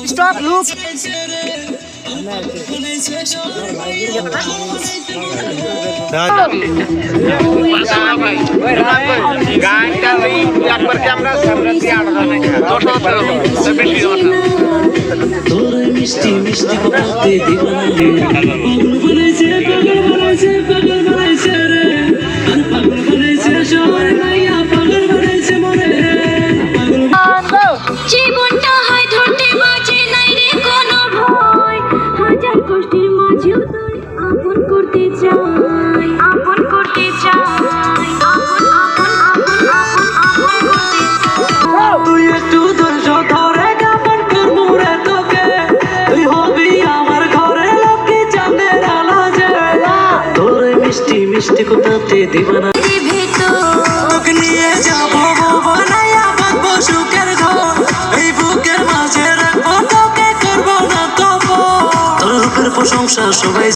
Stop look. গানটা ওই একবার ক্যামেরা সামনে দিয়ে আড়া বেশি তোর মিষ্টি মিষ্টি কথাতে দিবানা পাগল বানাইছে রে আর পাগল বানাইছে সবাই মাইয়া পাগল বানাইছে মনে জীবনটা হয় ধরতে বাঁচে নাই রে কোনো ভয় হাজার কষ্টের মাঝেও তুই আপন করতে চাই আপন করতে চাই আপন আপন আপন আপন আপন করতে চাই তুই একটু ধৈর্য ধরে কাপড় করবো রে তোকে তুই হবি আমার ঘরে লক্ষ্মী চাঁদের আলো যে তোর মিষ্টি মিষ্টি কথাতে দিবানা তোকে নিয়ে যাবো বানাইয়া বাঁধবো সুখের ঘর এই বুকের মাঝে রাখবো তোকে করবো না তবু তোর রূপের প্রশংসা সবাই